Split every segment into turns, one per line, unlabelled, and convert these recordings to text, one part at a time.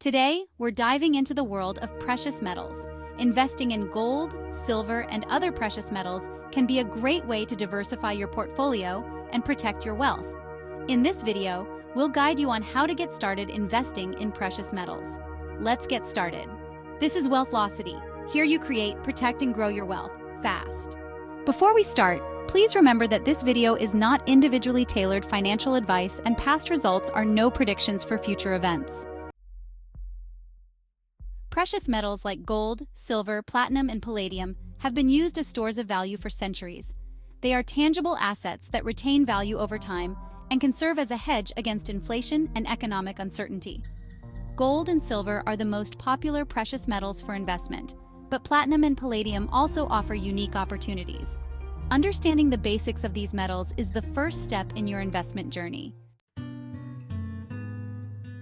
Today, we're diving into the world of precious metals. Investing in gold, silver, and other precious metals can be a great way to diversify your portfolio and protect your wealth. In this video, we'll guide you on how to get started investing in precious metals. Let's get started. This is Wealthlocity. Here you create, protect, and grow your wealth fast. Before we start, please remember that this video is not individually tailored financial advice and past results are no predictions for future events. Precious metals like gold, silver, platinum, and palladium have been used as stores of value for centuries. They are tangible assets that retain value over time and can serve as a hedge against inflation and economic uncertainty. Gold and silver are the most popular precious metals for investment, but platinum and palladium also offer unique opportunities. Understanding the basics of these metals is the first step in your investment journey.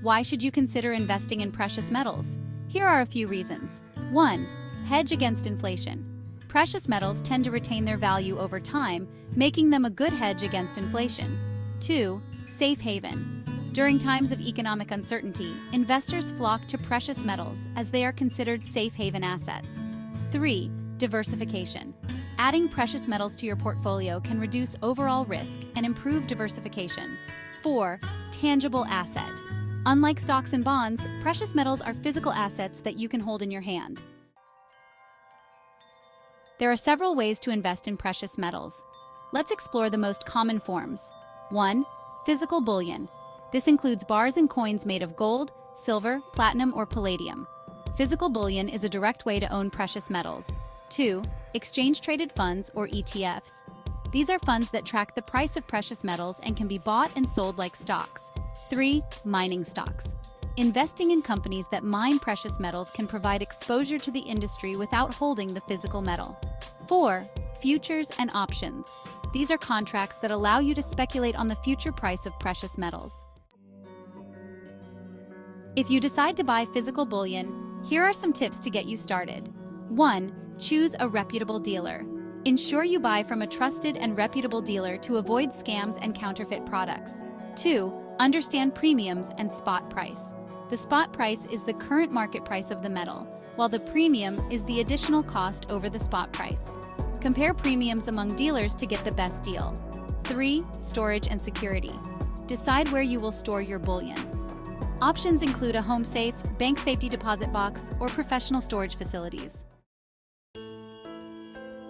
Why should you consider investing in precious metals? Here are a few reasons. 1. Hedge against inflation. Precious metals tend to retain their value over time, making them a good hedge against inflation. 2. Safe haven. During times of economic uncertainty, investors flock to precious metals as they are considered safe haven assets. 3. Diversification. Adding precious metals to your portfolio can reduce overall risk and improve diversification. 4. Tangible asset. Unlike stocks and bonds, precious metals are physical assets that you can hold in your hand. There are several ways to invest in precious metals. Let's explore the most common forms. 1. Physical bullion. This includes bars and coins made of gold, silver, platinum, or palladium. Physical bullion is a direct way to own precious metals. 2. Exchange-traded funds, or ETFs. These are funds that track the price of precious metals and can be bought and sold like stocks. 3. Mining stocks. Investing in companies that mine precious metals can provide exposure to the industry without holding the physical metal. 4. Futures and options. These are contracts that allow you to speculate on the future price of precious metals. If you decide to buy physical bullion, here are some tips to get you started. 1. Choose a reputable dealer. Ensure you buy from a trusted and reputable dealer to avoid scams and counterfeit products. 2. Understand premiums and spot price. The spot price is the current market price of the metal, while the premium is the additional cost over the spot price. Compare premiums among dealers to get the best deal. 3. Storage and security. Decide where you will store your bullion. Options include a home safe, bank safety deposit box, or professional storage facilities.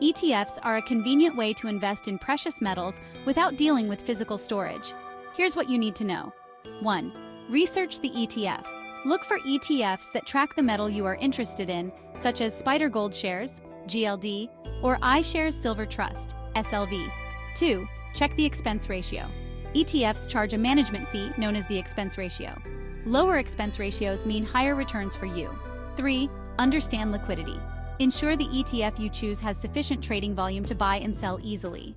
ETFs are a convenient way to invest in precious metals without dealing with physical storage. Here's what you need to know. 1. Research the ETF. Look for ETFs that track the metal you are interested in, such as Spider Gold Shares, GLD, or iShares Silver Trust, SLV. 2. Check the expense ratio. ETFs charge a management fee known as the expense ratio. Lower expense ratios mean higher returns for you. 3. Understand liquidity. Ensure the ETF you choose has sufficient trading volume to buy and sell easily.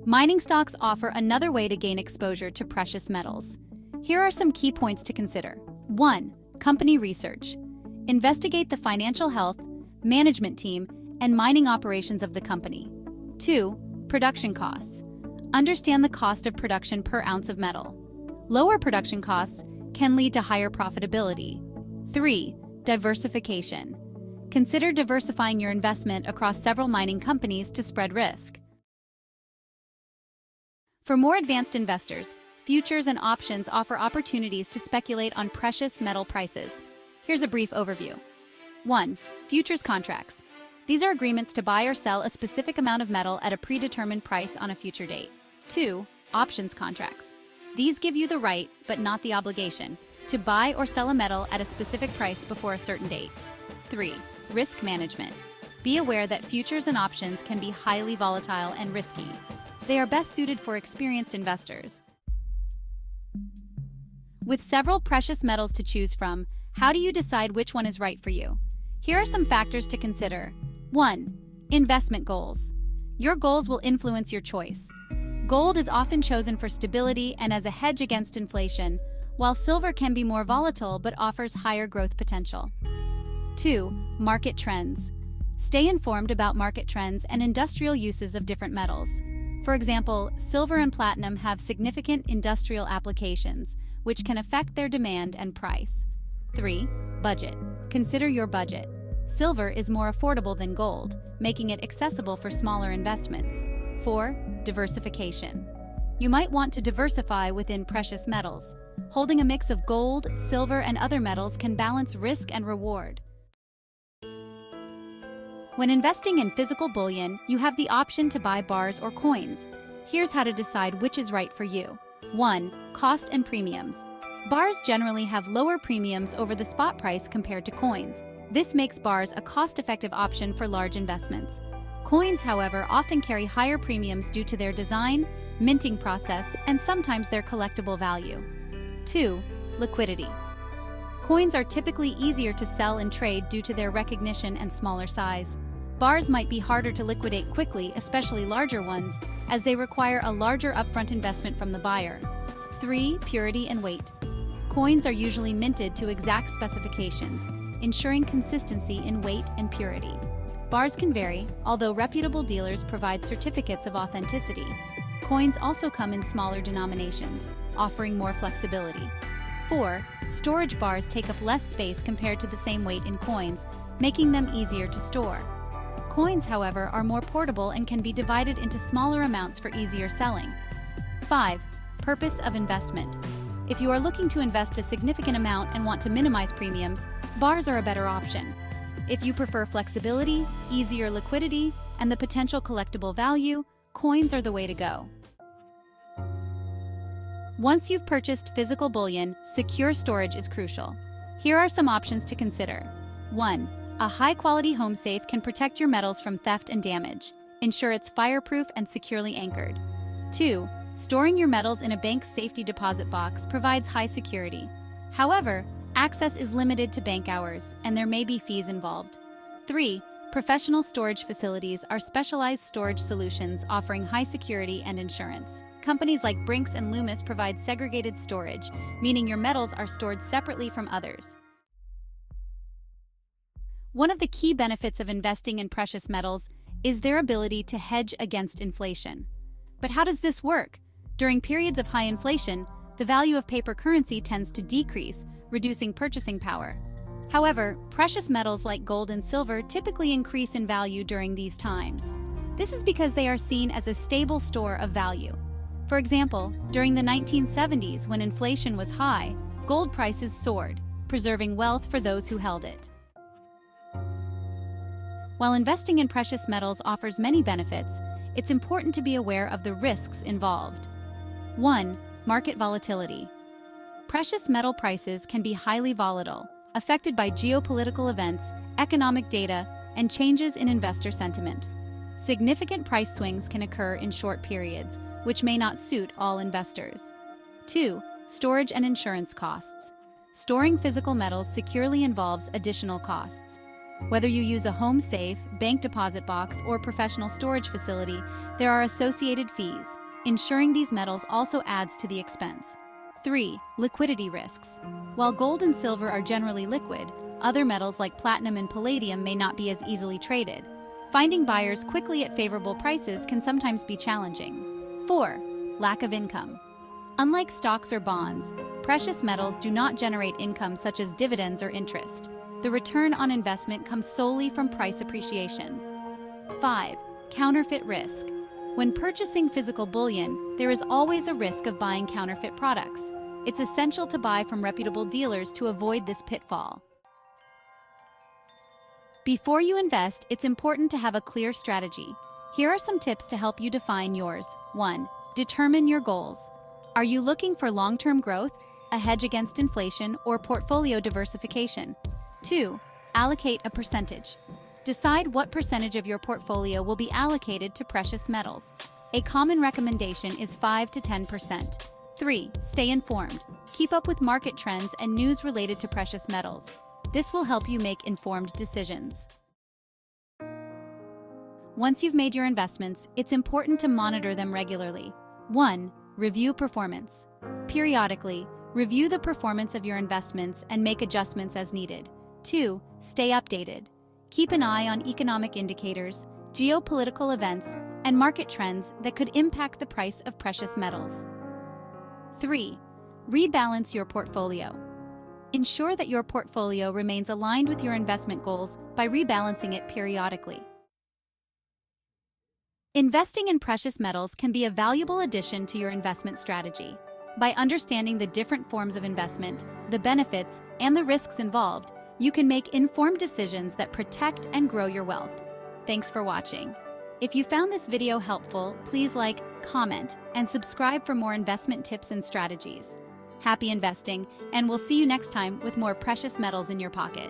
Mining stocks offer another way to gain exposure to precious metals. Here are some key points to consider. 1. Company research. Investigate the financial health, management team, and mining operations of the company. 2. Production costs. Understand the cost of production per ounce of metal. Lower production costs can lead to higher profitability. 3. Diversification. Consider diversifying your investment across several mining companies to spread risk. For more advanced investors, futures and options offer opportunities to speculate on precious metal prices. Here's a brief overview. 1. Futures contracts. These are agreements to buy or sell a specific amount of metal at a predetermined price on a future date. 2. Options contracts. These give you the right, but not the obligation, to buy or sell a metal at a specific price before a certain date. 3. Risk management. Be aware that futures and options can be highly volatile and risky. They are best suited for experienced investors. With several precious metals to choose from, how do you decide which one is right for you? Here are some factors to consider. 1. Investment goals. Your goals will influence your choice. Gold is often chosen for stability and as a hedge against inflation, while silver can be more volatile but offers higher growth potential. 2. Market trends. Stay informed about market trends and industrial uses of different metals. For example, silver and platinum have significant industrial applications, which can affect their demand and price. 3. Budget. Consider your budget. Silver is more affordable than gold, making it accessible for smaller investments. 4. Diversification. You might want to diversify within precious metals. Holding a mix of gold, silver, and other metals can balance risk and reward. When investing in physical bullion, you have the option to buy bars or coins. Here's how to decide which is right for you. 1. Cost and premiums. Bars generally have lower premiums over the spot price compared to coins. This makes bars a cost-effective option for large investments. Coins, however, often carry higher premiums due to their design, minting process, and sometimes their collectible value. 2. Liquidity. Coins are typically easier to sell and trade due to their recognition and smaller size. Bars might be harder to liquidate quickly, especially larger ones, as they require a larger upfront investment from the buyer. 3. Purity and weight. Coins are usually minted to exact specifications, ensuring consistency in weight and purity. Bars can vary, although reputable dealers provide certificates of authenticity. Coins also come in smaller denominations, offering more flexibility. 4. Storage bars take up less space compared to the same weight in coins, making them easier to store. Coins, however, are more portable and can be divided into smaller amounts for easier selling. 5. Purpose of investment. If you are looking to invest a significant amount and want to minimize premiums, bars are a better option. If you prefer flexibility, easier liquidity, and the potential collectible value, coins are the way to go. Once you've purchased physical bullion, secure storage is crucial. Here are some options to consider. 1. A high-quality home safe can protect your metals from theft and damage. Ensure it's fireproof and securely anchored. 2. Storing your metals in a bank's safety deposit box provides high security. However, access is limited to bank hours, and there may be fees involved. 3. Professional storage facilities are specialized storage solutions offering high security and insurance. Companies like Brinks and Loomis provide segregated storage, meaning your metals are stored separately from others. One of the key benefits of investing in precious metals is their ability to hedge against inflation. But how does this work? During periods of high inflation, the value of paper currency tends to decrease, reducing purchasing power. However, precious metals like gold and silver typically increase in value during these times. This is because they are seen as a stable store of value. For example, during the 1970s, when inflation was high, gold prices soared, preserving wealth for those who held it. While investing in precious metals offers many benefits, it's important to be aware of the risks involved. 1. Market volatility. Precious metal prices can be highly volatile, affected by geopolitical events, economic data, and changes in investor sentiment. Significant price swings can occur in short periods, which may not suit all investors. 2. Storage and insurance costs. Storing physical metals securely involves additional costs. Whether you use a home safe, bank deposit box, or professional storage facility, there are associated fees. Insuring these metals also adds to the expense. 3. Liquidity risks. While gold and silver are generally liquid, other metals like platinum and palladium may not be as easily traded. Finding buyers quickly at favorable prices can sometimes be challenging. 4. Lack of income. Unlike stocks or bonds, precious metals do not generate income such as dividends or interest. The return on investment comes solely from price appreciation. 5. Counterfeit risk. When purchasing physical bullion, there is always a risk of buying counterfeit products. It's essential to buy from reputable dealers to avoid this pitfall. Before you invest, it's important to have a clear strategy. Here are some tips to help you define yours. 1. Determine your goals. Are you looking for long-term growth, a hedge against inflation, or portfolio diversification? 2. Allocate a percentage. Decide what percentage of your portfolio will be allocated to precious metals. A common recommendation is 5 to 10%. 3. Stay informed. Keep up with market trends and news related to precious metals. This will help you make informed decisions. Once you've made your investments, it's important to monitor them regularly. 1. Review performance. Periodically, review the performance of your investments and make adjustments as needed. 2. Stay updated. Keep an eye on economic indicators, geopolitical events, and market trends that could impact the price of precious metals. 3. Rebalance your portfolio. Ensure that your portfolio remains aligned with your investment goals by rebalancing it periodically. Investing in precious metals can be a valuable addition to your investment strategy. By understanding the different forms of investment, the benefits, and the risks involved, you can make informed decisions that protect and grow your wealth. Thanks for watching. If you found this video helpful, please like, comment, and subscribe for more investment tips and strategies. Happy investing, and we'll see you next time with more precious metals in your pocket.